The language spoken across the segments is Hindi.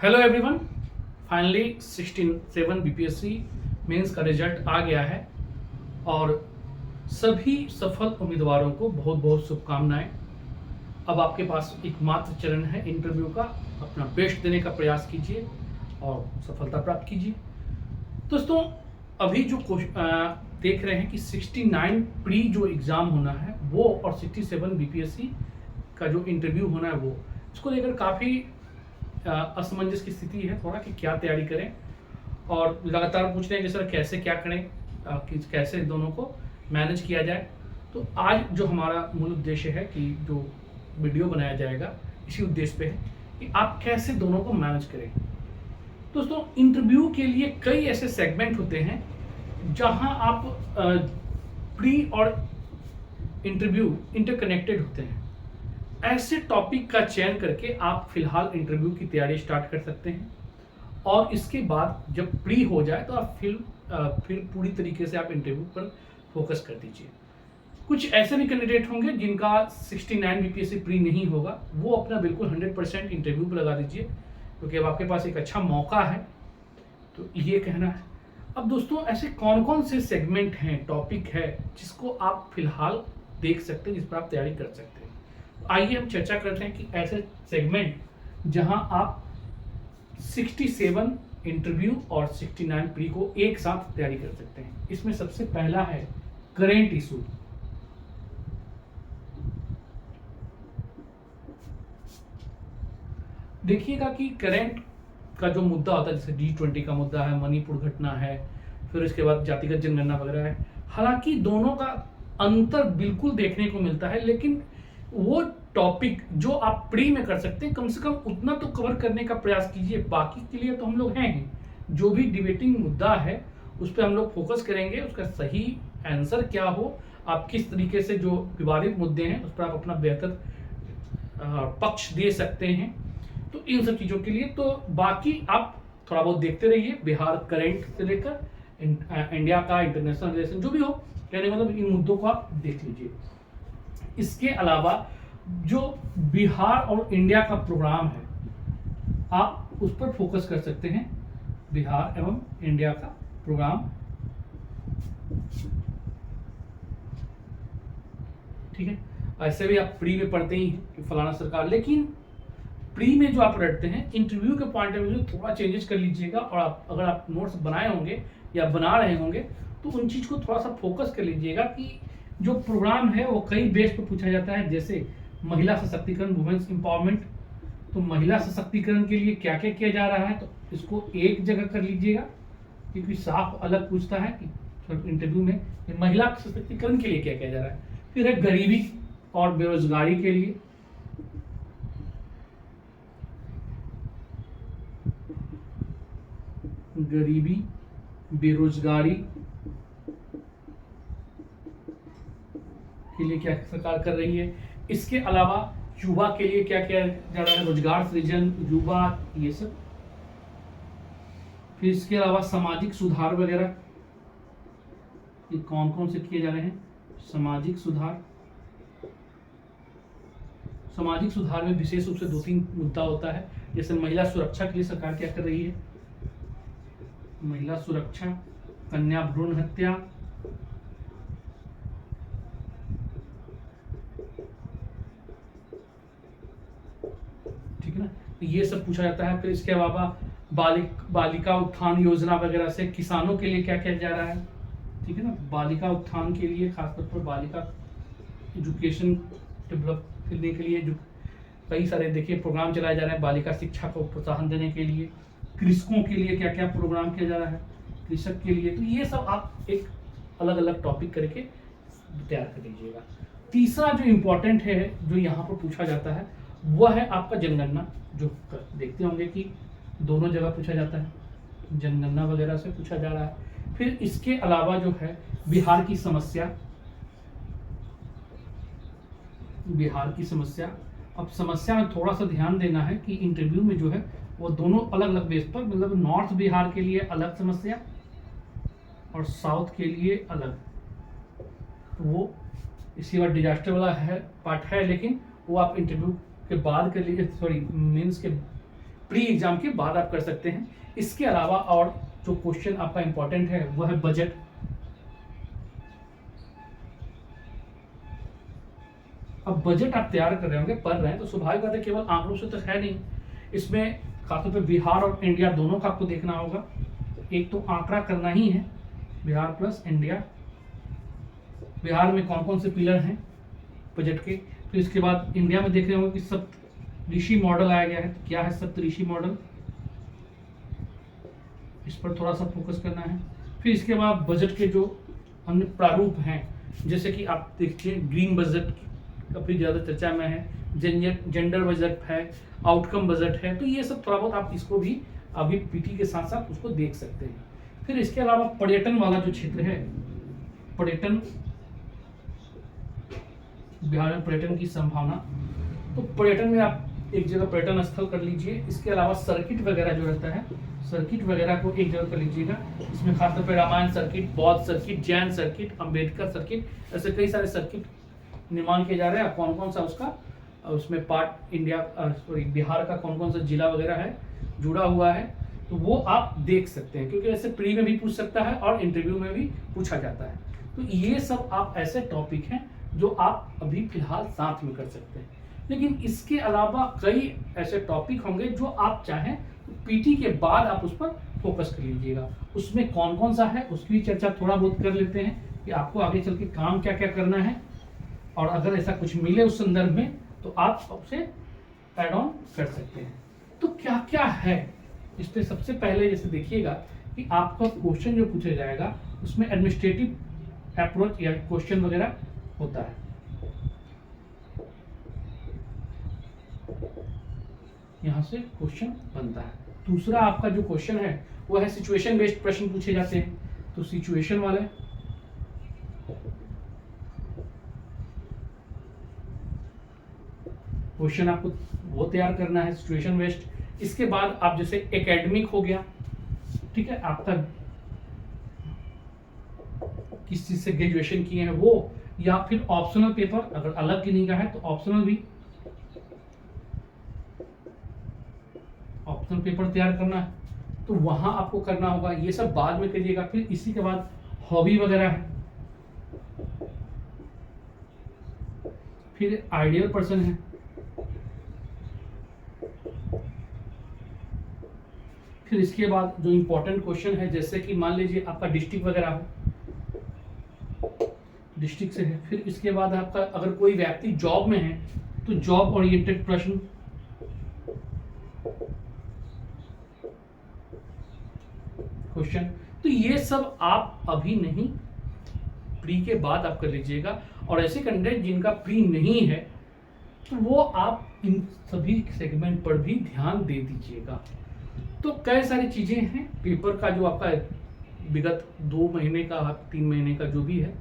Hello everyone, finally 67 BPSC mains का रिजल्ट आ गया है और सभी सफल उम्मीदवारों को बहुत बहुत शुभकामनाएं। अब आपके पास एकमात्र चरण है इंटरव्यू का। अपना बेस्ट देने का प्रयास कीजिए और सफलता प्राप्त कीजिए। दोस्तों, अभी जो देख रहे हैं कि 69 प्री जो एग्ज़ाम होना है वो और 67 बीपीएससी का जो इंटरव्यू होना है वो, इसको लेकर काफ़ी असमंजस की स्थिति है थोड़ा कि क्या तैयारी करें। और लगातार पूछ रहे हैं कि सर कैसे क्या करें, कैसे दोनों को मैनेज किया जाए। तो आज जो हमारा मूल उद्देश्य है कि जो वीडियो बनाया जाएगा इसी उद्देश्य पे है कि आप कैसे दोनों को मैनेज करें। दोस्तों, इंटरव्यू के लिए कई ऐसे सेगमेंट होते हैं जहां आप प्री और इंटरव्यू इंटरकनेक्टेड होते हैं। ऐसे टॉपिक का चयन करके आप फिलहाल इंटरव्यू की तैयारी स्टार्ट कर सकते हैं और इसके बाद जब प्री हो जाए तो आप फिर पूरी तरीके से आप इंटरव्यू पर फोकस कर दीजिए। कुछ ऐसे भी कैंडिडेट होंगे जिनका 69 बीपीएससी प्री नहीं होगा, वो अपना बिल्कुल 100% इंटरव्यू पर लगा दीजिए क्योंकि अब आपके पास एक अच्छा मौका है। तो ये कहना है। अब दोस्तों, ऐसे कौन कौन से सेगमेंट हैं, टॉपिक है जिसको आप फिलहाल देख सकते हैं, जिस पर आप तैयारी कर सकते हैं। आइए हम चर्चा करते हैं कि ऐसे सेगमेंट जहां आप 67 इंटरव्यू और 69 प्री को एक साथ तैयारी कर सकते हैं। इसमें सबसे पहला है करेंट इशू। देखिएगा कि करंट का जो मुद्दा होता है, जैसे G20 का मुद्दा है, मणिपुर घटना है, फिर इसके बाद जातिगत जनगणना वगैरह है। हालांकि दोनों का अंतर बिल्कुल देखने को मिलता है, लेकिन वो टॉपिक जो आप प्री में कर सकते हैं कम से कम उतना तो कवर करने का प्रयास कीजिए। बाकी के लिए तो हम लोग हैं ही। जो भी डिबेटिंग मुद्दा है उस पर हम लोग फोकस करेंगे, उसका सही आंसर क्या हो, आप किस तरीके से जो विवादित मुद्दे हैं उस पर आप अपना बेहतर पक्ष दे सकते हैं। तो इन सब चीज़ों के लिए तो बाकी आप थोड़ा बहुत देखते रहिए। बिहार करंट से लेकर इंडिया का इंटरनेशनल रिलेशन जो भी हो, कहने मतलब इन मुद्दों को आप देख लीजिए। इसके अलावा जो बिहार और इंडिया का प्रोग्राम है आप उस पर फोकस कर सकते हैं। बिहार एवं इंडिया का प्रोग्राम, ठीक है। ऐसे भी आप प्री में पढ़ते ही हैं कि फलाना सरकार, लेकिन प्री में जो आप रटते हैं इंटरव्यू के पॉइंट ऑफ व्यू थोड़ा चेंजेस कर लीजिएगा। और अगर आप नोट्स बनाए होंगे या बना रहे होंगे तो उन चीज़ को थोड़ा सा फोकस कर लीजिएगा कि जो प्रोग्राम है वो कई बेस पर पूछा जाता है। जैसे महिला सशक्तिकरण, वुमेन्स एम्पावरमेंट, तो महिला सशक्तिकरण के लिए क्या क्या किया जा रहा है, तो इसको एक जगह कर लीजिएगा क्योंकि साफ अलग पूछता है कि इंटरव्यू में महिला सशक्तिकरण के लिए क्या किया जा रहा है। फिर है गरीबी और बेरोजगारी के लिए, गरीबी बेरोजगारी के लिए क्या सरकार कर रही है। इसके अलावा युवा के लिए क्या किया जा रहा है, रोजगार सृजन, युवा, ये सब। फिर इसके अलावा सामाजिक सुधार वगैरह ये कौन कौन से किए जा रहे हैं। सामाजिक सुधार, सामाजिक सुधार में विशेष रूप से 2-3 मुद्दा होता है। जैसे महिला सुरक्षा के लिए सरकार क्या कर रही है, महिला सुरक्षा, कन्या भ्रूण हत्या, ठीक है ना, ये सब पूछा जाता है। फिर इसके अलावा बालिका उत्थान योजना वगैरह से किसानों के लिए क्या किया जा रहा है, ठीक है ना। बालिका उत्थान के लिए खासतौर पर बालिका एजुकेशन डेवलप करने के लिए जो कई सारे देखिए प्रोग्राम चलाए जा रहे हैं। बालिका शिक्षा को प्रोत्साहन देने के लिए, कृषकों के लिए क्या क्या प्रोग्राम किया जा रहा है, कृषक के लिए। तो ये सब आप एक अलग अलग टॉपिक करके तैयार कर लीजिएगा। तीसरा जो इम्पोर्टेंट है जो यहाँ पर पूछा जाता है वह है आपका जनगणना। जो देखते होंगे कि दोनों जगह पूछा जाता है, जनगणना वगैरह से पूछा जा रहा है। फिर इसके अलावा जो है बिहार की समस्या, बिहार की समस्या। अब समस्या में थोड़ा सा ध्यान देना है कि इंटरव्यू में जो है वो दोनों अलग अलग बेस पर, मतलब नॉर्थ बिहार के लिए अलग समस्या और साउथ के लिए अलग। तो वो इसके बाद डिजास्टर वाला है पार्ट है, लेकिन वो आप इंटरव्यू के बाद कर लीजिए, सॉरी मेंस के प्री एग्जाम के बाद आप कर सकते हैं। इसके अलावा और जो क्वेश्चन आपका इंपॉर्टेंट है वो है बजट। अब बजट आप तैयार कर रहे होंगे, पढ़ रहे हैं, तो स्वाभाविक बात है केवल आंकड़ों से तो है नहीं, इसमें खासतौर पे बिहार और इंडिया दोनों का आपको देखना होगा। एक तो आंकड़ा करना ही है, बिहार प्लस इंडिया, बिहार में कौन कौन से पिलर हैं बजट के। फिर इसके बाद इंडिया में देख रहे होंगे कि सप्तऋषि मॉडल आया गया है। तो क्या है सप्तऋषि मॉडल, इस पर थोड़ा सा फोकस करना है। फिर इसके बाद बजट के जो अन्य प्रारूप हैं, जैसे कि आप देखिए ग्रीन बजट काफी ज़्यादा चर्चा में है, जेंडर बजट है, आउटकम बजट है, तो ये सब थोड़ा बहुत आप इसको भी अभी पीटी के साथ साथ उसको देख सकते हैं। फिर इसके अलावा पर्यटन वाला जो क्षेत्र है, पर्यटन, बिहार में पर्यटन की संभावना, तो पर्यटन में आप एक जगह पर्यटन स्थल कर लीजिए। इसके अलावा सर्किट वगैरह जो रहता है, सर्किट वगैरह को एक जगह कर लीजिएगा। इसमें खासतौर पर रामायण सर्किट, बौद्ध circuit, Jain circuit, Ambedkar circuit, ऐसे कई सारे सर्किट निर्माण किए जा रहे हैं। आप कौन कौन सा उसका उसमें पार्ट इंडिया सॉरी बिहार का कौन कौन सा जिला वगैरह है जुड़ा हुआ है, तो वो आप देख सकते हैं, क्योंकि ऐसे प्री में भी पूछ सकता है और इंटरव्यू में भी पूछा जाता है। तो ये सब आप ऐसे टॉपिक हैं जो आप अभी फिलहाल साथ में कर सकते हैं। लेकिन इसके अलावा कई ऐसे टॉपिक होंगे जो आप चाहें तो पीटी के बाद आप उस पर फोकस कर लीजिएगा। उसमें कौन कौन सा है उसकी भी चर्चा थोड़ा बहुत कर लेते हैं कि आपको आगे चल के काम क्या क्या करना है, और अगर ऐसा कुछ मिले उस संदर्भ में तो आप उसे ऐड ऑन कर सकते हैं। तो क्या क्या है इस पे, सबसे पहले जैसे देखिएगा कि आपका क्वेश्चन जो पूछा जाएगा उसमें एडमिनिस्ट्रेटिव अप्रोच या क्वेश्चन वगैरह होता है। यहाँ से क्वेश्चन बनता है। दूसरा आपका जो क्वेश्चन है वो है सिचुएशन बेस्ड प्रश्न पूछे जाते हैं, तो सिचुएशन वाले क्वेश्चन आपको वो तैयार करना है, सिचुएशन बेस्ड। इसके बाद आप जैसे एकेडमिक हो गया, ठीक है, आपका किस चीज से ग्रेजुएशन किए हैं वो, या फिर ऑप्शनल पेपर अगर अलग किन्हीं का है तो ऑप्शनल भी, ऑप्शनल पेपर तैयार करना है तो वहां आपको करना होगा, ये सब बाद में करिएगा। फिर इसी के बाद हॉबी वगैरह है, फिर आइडियल पर्सन है, फिर इसके बाद जो इंपॉर्टेंट क्वेश्चन है जैसे कि मान लीजिए आपका डिस्ट्रिक्ट वगैरह हो, डिस्ट्रिक्ट से है। फिर इसके बाद आपका अगर कोई व्यक्ति जॉब में है तो जॉब ओरिएंटेड प्रश्न, क्वेश्चन, तो ये सब आप अभी नहीं, प्री के बाद आप कर लीजिएगा। और ऐसे कैंडिडेट जिनका प्री नहीं है तो वो आप इन सभी सेगमेंट पर भी ध्यान दे दीजिएगा। तो कई सारी चीजें हैं, पेपर का जो आपका विगत 2 महीने का 3 महीने का जो भी है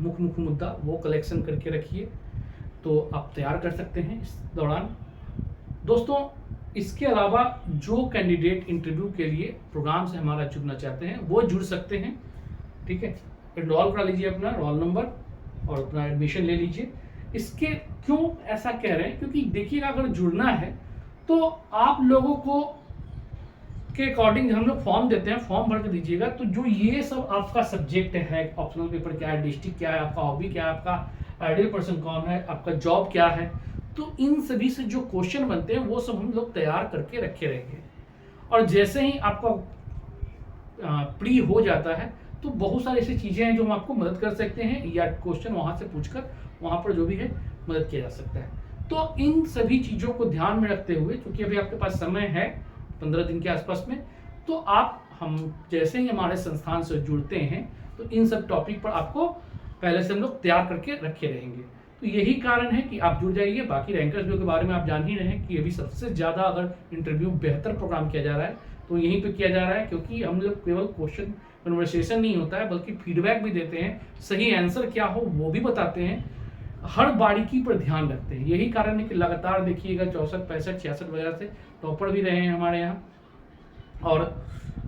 मुख्य मुद्दा वो कलेक्शन करके रखिए, तो आप तैयार कर सकते हैं इस दौरान। दोस्तों इसके अलावा जो कैंडिडेट इंटरव्यू के लिए प्रोग्राम से हमारा जुड़ना चाहते हैं वो जुड़ सकते हैं, ठीक है, एनरोल करा लीजिए अपना रोल नंबर और अपना एडमिशन ले लीजिए। इसके क्यों ऐसा कह रहे हैं, क्योंकि देखिएगा अगर जुड़ना है तो आप लोगों को के अकॉर्डिंग हम लोग फॉर्म देते हैं, फॉर्म भर के दीजिएगा। तो जो ये सब आपका सब्जेक्ट है, ऑप्शनल पेपर क्या है, डिस्ट्रिक्ट क्या है, आपका हॉबी क्या है, आपका आइडियल पर्सन कौन है, आपका जॉब क्या है, तो इन सभी से जो क्वेश्चन बनते हैं वो सब हम लोग तैयार करके रखे रहेंगे। और जैसे ही आपका प्री हो जाता है तो बहुत सारी ऐसी चीजें हैं जो हम आपको मदद कर सकते हैं, या क्वेश्चन वहां से पूछकर वहां पर जो भी है मदद किया जा सकता है। तो इन सभी चीजों को ध्यान में रखते हुए, क्योंकि अभी आपके पास समय है 15 दिन के आसपास में, तो आप हम जैसे ही हमारे संस्थान से जुड़ते हैं तो इन सब टॉपिक पर आपको पहले से हम लोग तैयार करके रखे रहेंगे। तो यही कारण है कि आप जुड़ जाइए। बाकी रैंकर्स के बारे में आप जान ही रहे हैं कि अभी सबसे ज़्यादा अगर इंटरव्यू बेहतर प्रोग्राम किया जा रहा है तो यहीं पे किया जा रहा है, क्योंकि हम लोग केवल क्वेश्चन कन्वर्सेशन नहीं होता है बल्कि फीडबैक भी देते हैं, सही आंसर क्या हो वो भी बताते हैं, हर बारीकी पर ध्यान रखते हैं। यही कारण है कि लगातार देखिएगा 64, 65, 66 वगैरह से टॉपर भी रहे हैं हमारे यहाँ, और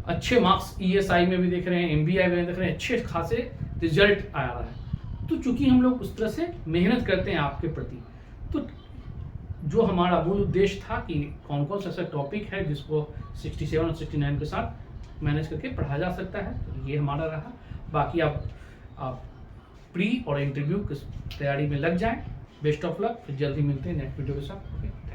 अच्छे मार्क्स ESI में भी देख रहे हैं, MBI में देख रहे हैं, अच्छे खासे रिजल्ट आ रहा है। तो चूंकि हम लोग उस तरह से मेहनत करते हैं आपके प्रति, तो जो हमारा मूल उद्देश्य था कि कौन कौन सा ऐसा टॉपिक है जिसको 67 और 69 के साथ मैनेज करके पढ़ा जा सकता है, तो ये हमारा रहा। बाकी आप प्री और इंटरव्यू की तैयारी में लग जाएं। बेस्ट ऑफ लक, फिर जल्दी मिलते हैं नेक्स्ट वीडियो के साथ। ओके।